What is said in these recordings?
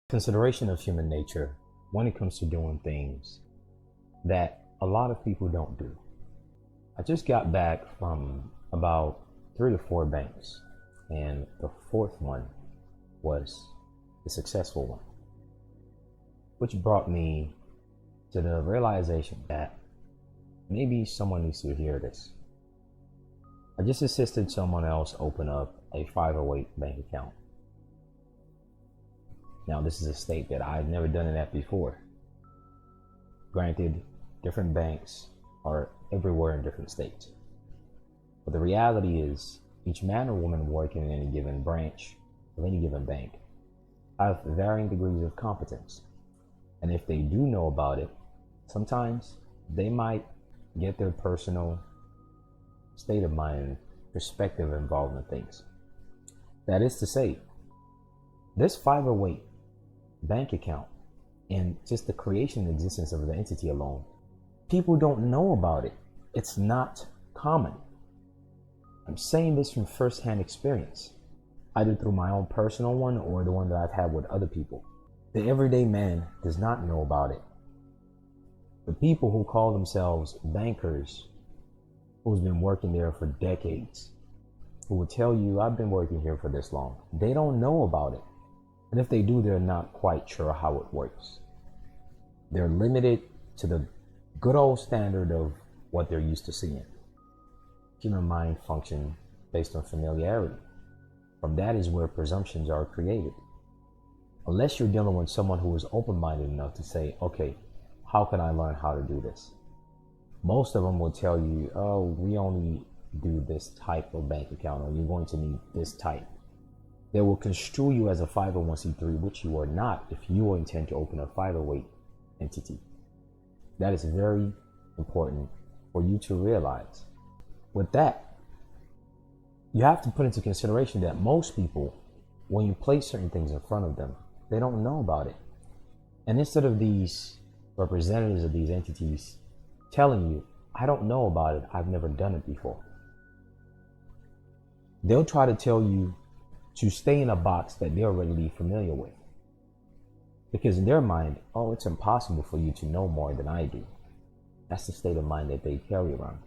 Consideration of human nature when it comes to doing things that a lot of people don't do. I just got back from about 3 to 4 banks, and the fourth one was the successful one, which brought me to the realization that maybe someone needs to hear this. I just assisted someone else open up a 508 bank account. Now, this is a state that I've never done it at before. Granted, different banks are everywhere in different states. But the reality is, each man or woman working in any given branch of any given bank have varying degrees of competence. And if they do know about it, sometimes they might get their personal state of mind perspective involved in things. That is to say, this 508 bank account and just the creation and existence of the entity alone, people don't know about it. It's not common. I'm saying this from firsthand experience, either through my own personal one or the one that I've had with other people. The everyday man does not know about it. The people who call themselves bankers, who's been working there for decades, who will tell you, I've been working here for this long, they don't know about it. And if they do, they're not quite sure how it works. They're limited to the good old standard of what they're used to seeing. Human mind functions based on familiarity. From that is where presumptions are created. Unless you're dealing with someone who is open-minded enough to say, okay, how can I learn how to do this? Most of them will tell you, oh, we only do this type of bank account, or you're going to need this type. They will construe you as a 501c3, which you are not if you intend to open a 508 entity. That is very important for you to realize. With that, you have to put into consideration that most people, when you place certain things in front of them, they don't know about it. And instead of these representatives of these entities telling you, I don't know about it, I've never done it before, they'll try to tell you to stay in a box that they're already familiar with. Because in their mind, oh, it's impossible for you to know more than I do. That's the state of mind that they carry around.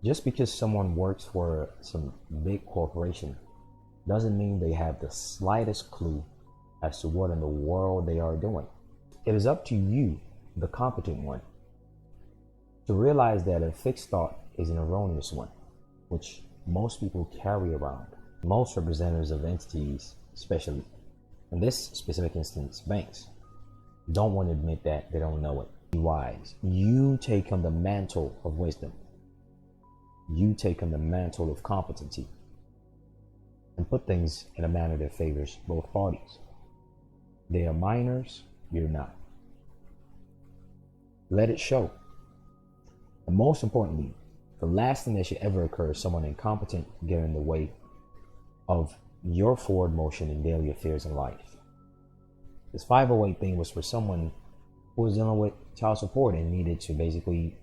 Just because someone works for some big corporation doesn't mean they have the slightest clue as to what in the world they are doing. It is up to you, the competent one, to realize that a fixed thought is an erroneous one, which most people carry around. Most representatives of entities, especially in this specific instance, banks, don't want to admit that they don't know it. Be wise. You take on the mantle of wisdom. You take on the mantle of competency and put things in a manner that favors both parties. They are minors, you're not. Let it show. And most importantly, the last thing that should ever occur is someone incompetent getting in the way of your forward motion in daily affairs in life. This 508 thing was for someone who was dealing with child support and needed to basically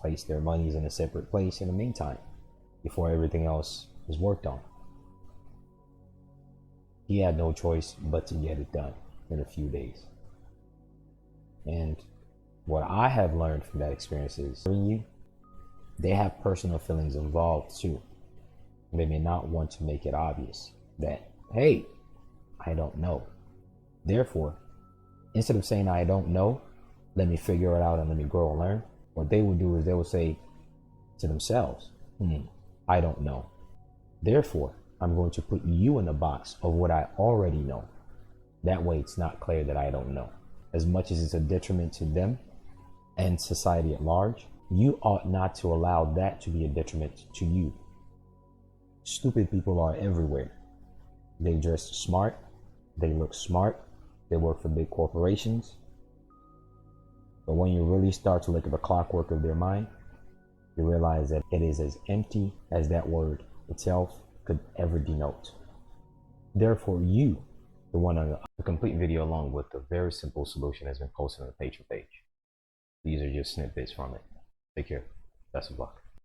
place their monies in a separate place in the meantime before everything else was worked on. He had no choice but to get it done in a few days. And what I have learned from that experience is they have personal feelings involved too. They may not want to make it obvious that, hey, I don't know. Therefore, instead of saying I don't know, let me figure it out and let me grow and learn, what they will do is they will say to themselves, I don't know. Therefore, I'm going to put you in a box of what I already know. That way it's not clear that I don't know. As much as it's a detriment to them and society at large, you ought not to allow that to be a detriment to you. Stupid people are everywhere. They dress smart, they look smart, they work for big corporations. But when you really start to look at the clockwork of their mind, you realize that it is as empty as that word itself could ever denote. Therefore, you, the one on the complete video along with the very simple solution has been posted on the Patreon page. These are just snippets from it. Take care. Best of luck.